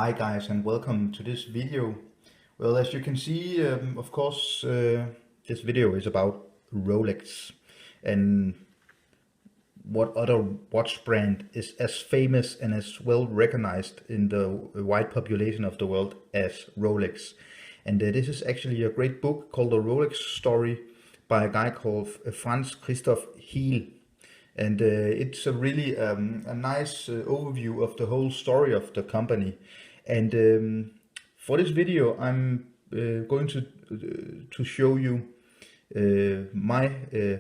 Hi guys, and welcome to this video. Well, as you can see, of course, this video is about Rolex and what other watch brand is as famous and as well recognized in the wide population of the world as Rolex. And this is actually a great book called The Rolex Story by a guy called Franz Christoph Heel. And it's a really a nice overview of the whole story of the company. And for this video, I'm going to show you my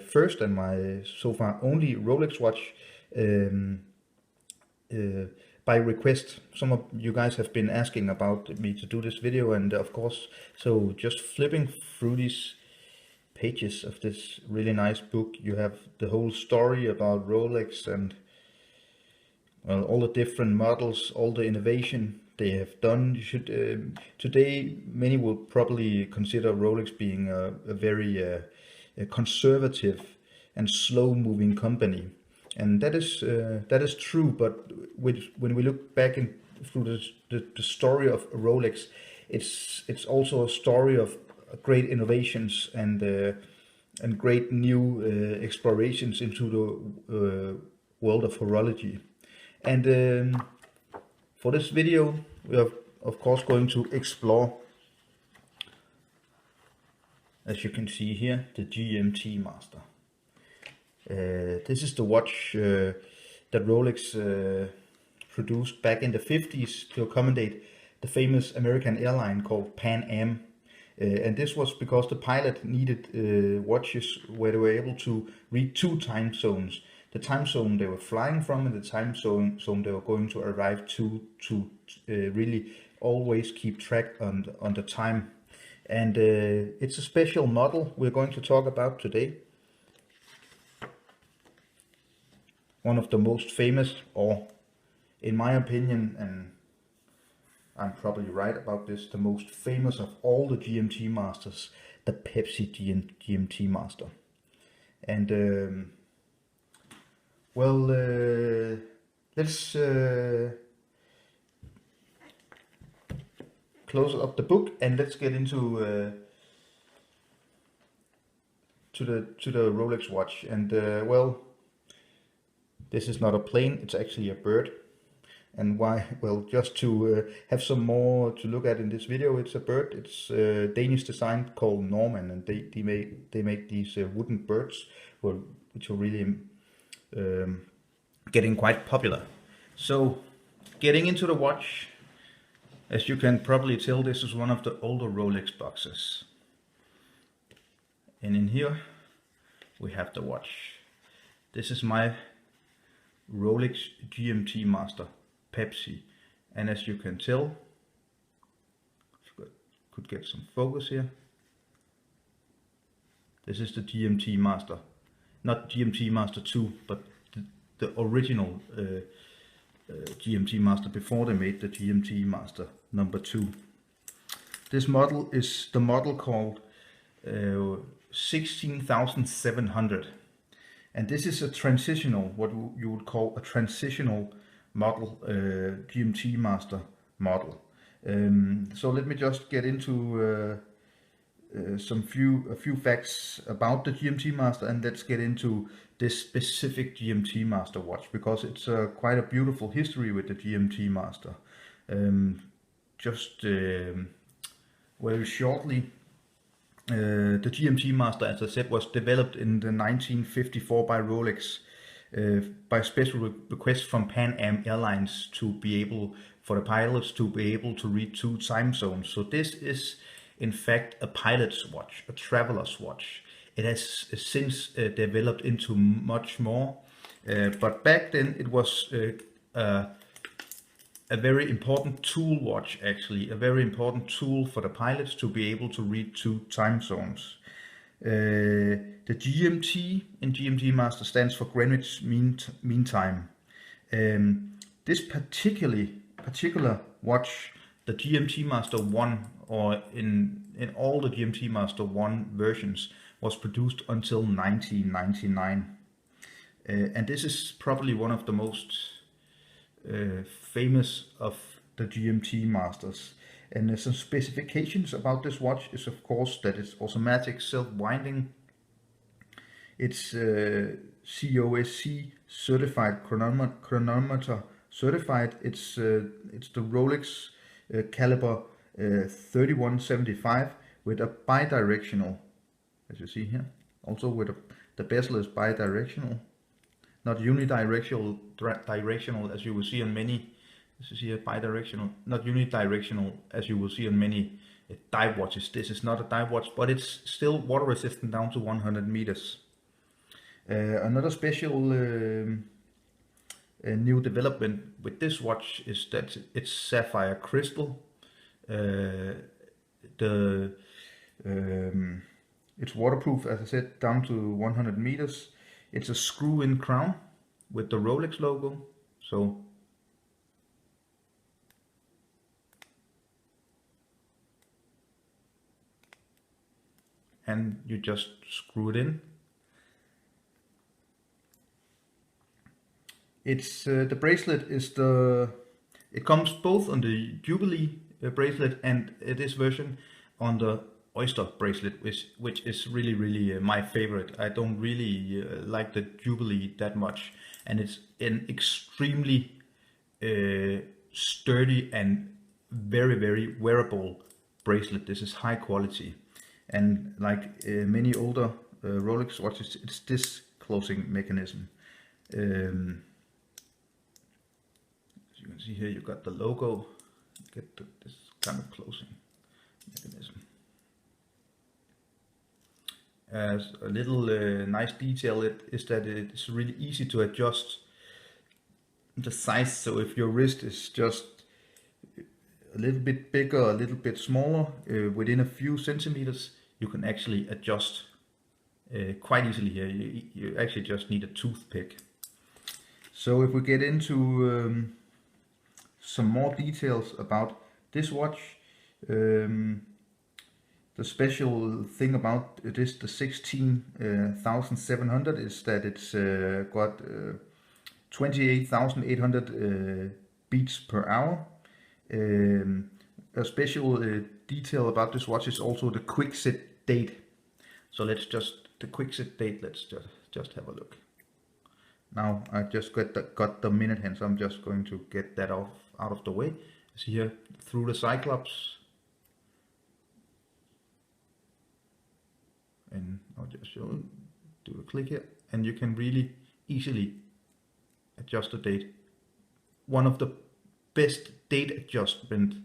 first and my so far only Rolex watch by request. Some of you guys have been asking about me to do this video, and of course, so just flipping through these pages of this really nice book, you have the whole story about Rolex and, well, all the different models, all the innovation they have done. You should today many will probably consider Rolex being a very a conservative and slow-moving company, and that is true. But when we look back through the story of Rolex, it's also a story of great innovations and great new explorations into the world of horology. And for this video, we are of course going to explore, as you can see here, the GMT-Master. This is the watch that Rolex produced back in the 50s to accommodate the famous American airline called Pan Am. And this was because the pilot needed watches where they were able to read two time zones: the time zone they were flying from and the time zone they were going to arrive to really always keep track on the time. And it's a special model we're going to talk about today. One of the most famous, or in my opinion, and I'm probably right about this, the most famous of all the GMT Masters, the Pepsi GMT Master. And well, let's close up the book and let's get into to the Rolex watch. And well, this is not a plane; it's actually a bird. And why? Well, just to have some more to look at in this video, it's a bird. It's a Danish design called Norman, and they make these wooden birds, which are really getting quite popular. So, getting into the watch, as you can probably tell, this is one of the older Rolex boxes. And in here, we have the watch. This is my Rolex GMT-Master Pepsi, and as you can tell, could get some focus here, this is the GMT-Master, not GMT-Master 2, but the original GMT-Master before they made the GMT-Master number 2. This model is the model called 16700, and this is a transitional, what you would call a transitional model, GMT-Master model. So let me just get into a few facts about the GMT-Master, and let's get into this specific GMT-Master watch, because it's quite a beautiful history with the GMT-Master. Just very shortly, the GMT-Master, as I said, was developed in the 1954 by Rolex by special request from Pan Am Airlines to be able, for the pilots to be able to read two time zones. So this is in fact a pilot's watch, a traveler's watch. It has since developed into much more, but back then it was a very important tool watch, actually, a very important tool for the pilots to be able to read two time zones. The GMT in GMT-Master stands for Greenwich Mean Time. This particular watch, the GMT-Master 1, or in all the GMT-Master 1 versions, was produced until 1999. And this is probably one of the most famous of the GMT Masters. And some specifications about this watch is of course that it's automatic self-winding. It's COSC certified, chronometer certified. It's the Rolex caliber 3175 with a bidirectional, as you see here. Also with the bezel is bidirectional, not unidirectional directional as you will see on many. This is here bidirectional, not unidirectional as you will see on many dive watches. This is not a dive watch, but it's still water resistant down to 100 meters. Another special new development with this watch is that it's sapphire crystal. It's waterproof, as I said, down to 100 meters. It's a screw-in crown with the Rolex logo. So and you just screw it in. It's the bracelet is it comes both on the Jubilee bracelet and this version on the Oyster bracelet, which is really my favorite. I don't really like the Jubilee that much, and it's an extremely sturdy and very wearable bracelet. This is high quality, and like many older Rolex watches, it's this closing mechanism. You can see here you got the logo, get this kind of closing mechanism. As a little nice detail is that it's really easy to adjust the size. So if your wrist is just a little bit bigger, a little bit smaller, within a few centimeters, you can actually adjust quite easily here. You actually just need a toothpick. So if we get into some more details about this watch, the special thing about this, the 16,700, is that it's got 28,800 beats per hour. A special detail about this watch is also the quick set date. So let's just have a look. Now I just got the minute hand, so I'm just going to get that out of the way. See here through the Cyclops, and I'll just do a click here, and you can really easily adjust the date. One of the best date adjustment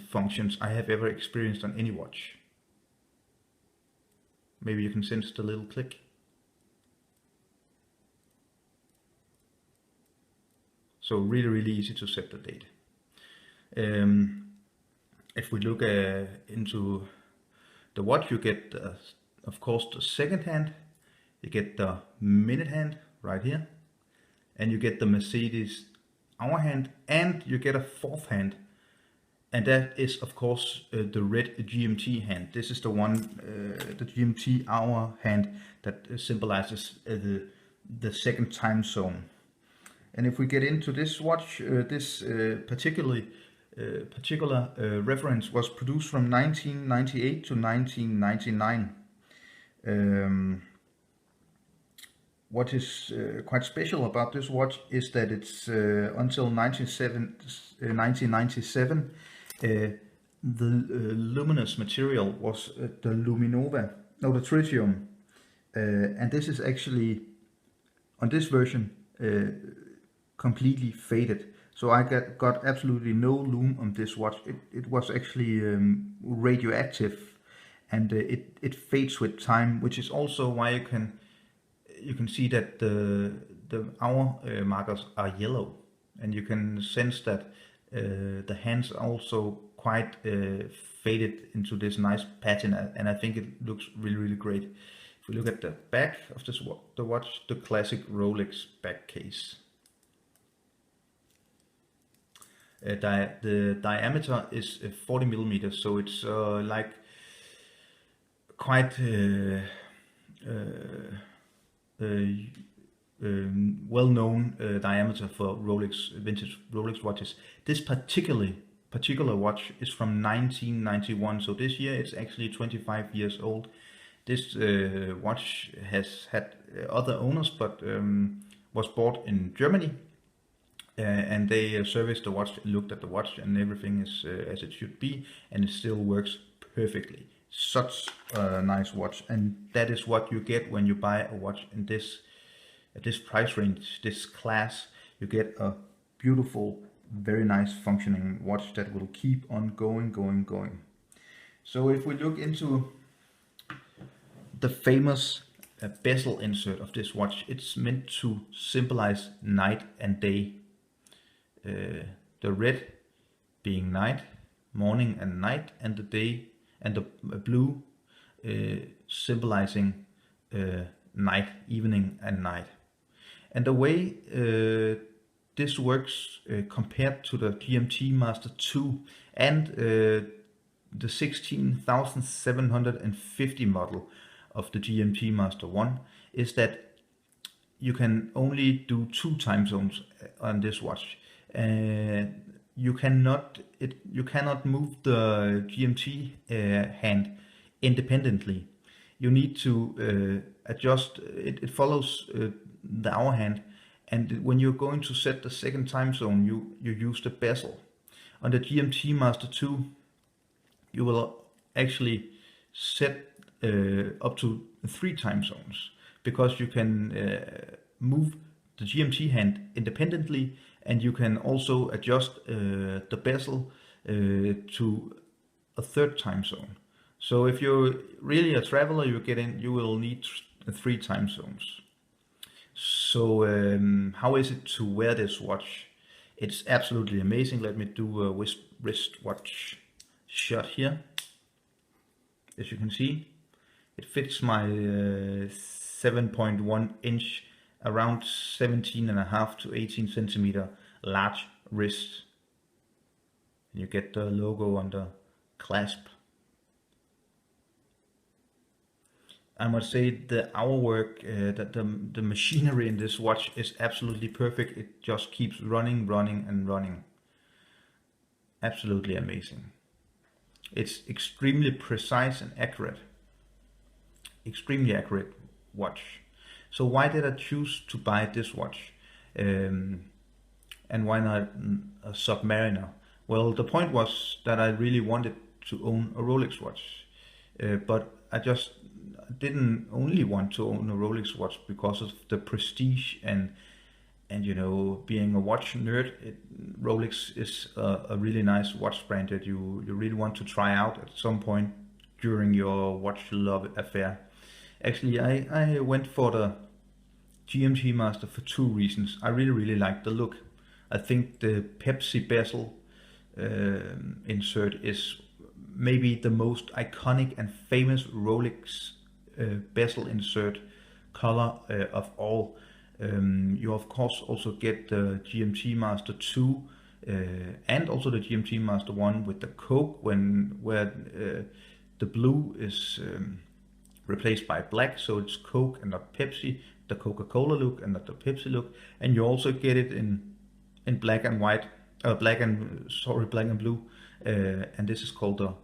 functions I have ever experienced on any watch. Maybe you can sense the little click. So really easy to set the date. If we look into the watch, you get of course the second hand, you get the minute hand right here, and you get the Mercedes hour hand, and you get a fourth hand, and that is of course the red GMT hand. This is the one, the GMT hour hand, that symbolizes the second time zone. And if we get into this watch, this particular reference was produced from 1998 to 1999. What is quite special about this watch is that it's until 1997 the luminous material was the Luminova, no, the tritium, and this is actually on this version completely faded. So I got absolutely no lume on this watch. It was actually radioactive, and it fades with time, which is also why you can see that the hour markers are yellow, and you can sense that the hands are also quite faded into this nice pattern, and I think it looks really great. If we look at the back of this the watch, the classic Rolex back case. The diameter is 40 millimeters, so it's like quite well-known diameter for Rolex vintage Rolex watches. This particular watch is from 1991, so this year it's actually 25 years old. This watch has had other owners, but was bought in Germany, and they serviced the watch, looked at the watch, and everything is as it should be, and it still works perfectly. Such a nice watch, and that is what you get when you buy a watch in this at this price range, this class. You get a beautiful, very nice functioning watch that will keep on going. So if we look into the famous bezel insert of this watch, it's meant to symbolize night and day. The red being night, morning and night, and the day, and the blue symbolizing night, evening and night. And the way this works compared to the GMT-Master 2 and the 16,750 model of the GMT-Master 1 is that you can only do 2 time zones on this watch. You cannot move the GMT hand independently. You need to adjust. It follows the hour hand, and when you're going to set the second time zone, you use the bezel. On the GMT-Master 2, you will actually set up to 3 time zones, because you can move the GMT hand independently, and you can also adjust the bezel to a 3rd time zone. So if you're really a traveler, you will need 3 time zones. So how is it to wear this watch? It's absolutely amazing. Let me do a wristwatch shot here. As you can see, it fits my 7.1 inch, around 17.5 to 18 centimeter large wrist. And you get the logo on the clasp. I must say the hour work, that the machinery in this watch is absolutely perfect. It just keeps running. Absolutely amazing. It's extremely precise and accurate. Extremely accurate watch. So why did I choose to buy this watch? And why not a Submariner? Well, the point was that I really wanted to own a Rolex watch, but I just didn't only want to own a Rolex watch because of the prestige and you know, being a watch nerd. Rolex is a really nice watch brand that you really want to try out at some point during your watch love affair. Actually, I went for the GMT-Master for 2 reasons. I really like the look. I think the Pepsi bezel insert is maybe the most iconic and famous Rolex bezel insert color of all. You of course also get the GMT-Master 2 and also the GMT-Master 1 with the Coke, where the blue is replaced by black, so it's Coke and not Pepsi, the Coca-Cola look and not the Pepsi look. And you also get it in black and white, black and blue, and this is called the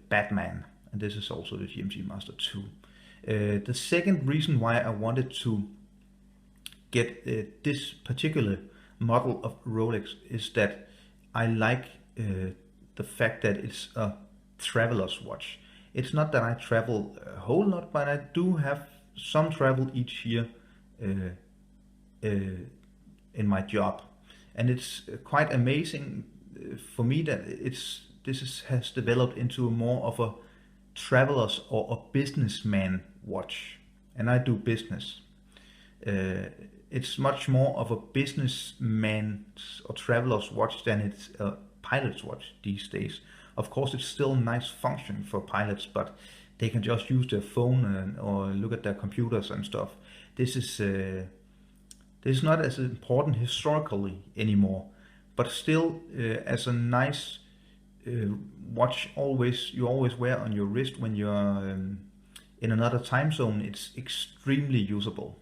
Batman, and this is also the GMT-Master 2. The second reason why I wanted to get this particular model of Rolex is that I like the fact that it's a traveler's watch. It's not that I travel a whole lot, but I do have some travel each year in my job, and it's quite amazing for me that this has developed into more of a traveler's or a businessman watch, and I do business. It's much more of a businessman's or traveler's watch than it's a pilot's watch these days. Of course, it's still a nice function for pilots, but they can just use their phone or look at their computers and stuff. This is not as important historically anymore, but still as a nice watch you always wear on your wrist when you're in another time zone. It's extremely usable.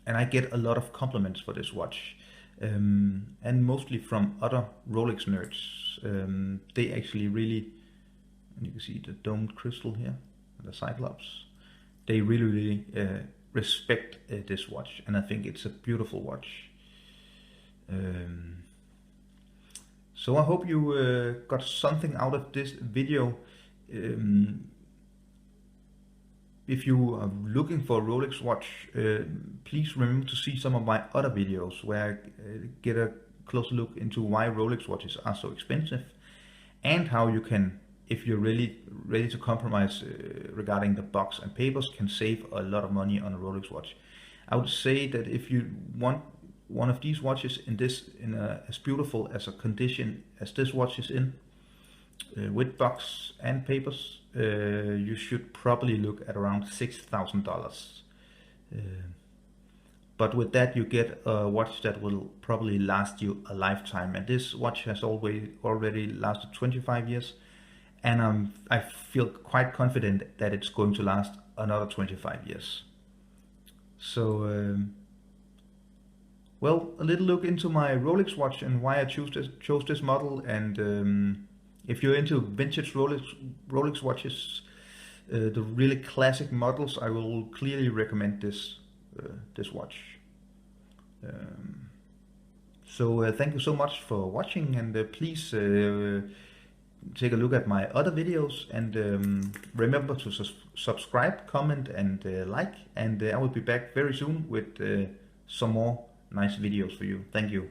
and I get a lot of compliments for this watch, and mostly from other Rolex nerds. They actually really, and you can see the domed crystal here, the Cyclops. They really respect this watch, and I think it's a beautiful watch. So I hope you got something out of this video. If you are looking for a Rolex watch, please remember to see some of my other videos where I get a closer look into why Rolex watches are so expensive, and how you can, if you're really ready to compromise regarding the box and papers, can save a lot of money on a Rolex watch. I would say that if you want one of these watches in as beautiful as a condition as this watch is in, with box and papers, you should probably look at around $6,000. But with that, you get a watch that will probably last you a lifetime. And this watch has already lasted 25 years, and I feel quite confident that it's going to last another 25 years. So, well, a little look into my Rolex watch and why I chose this model. And if you're into vintage Rolex watches, the really classic models, I will clearly recommend this watch. So thank you so much for watching, and please take a look at my other videos, and remember to subscribe, comment, and like, and I will be back very soon with some more nice videos for you. Thank you.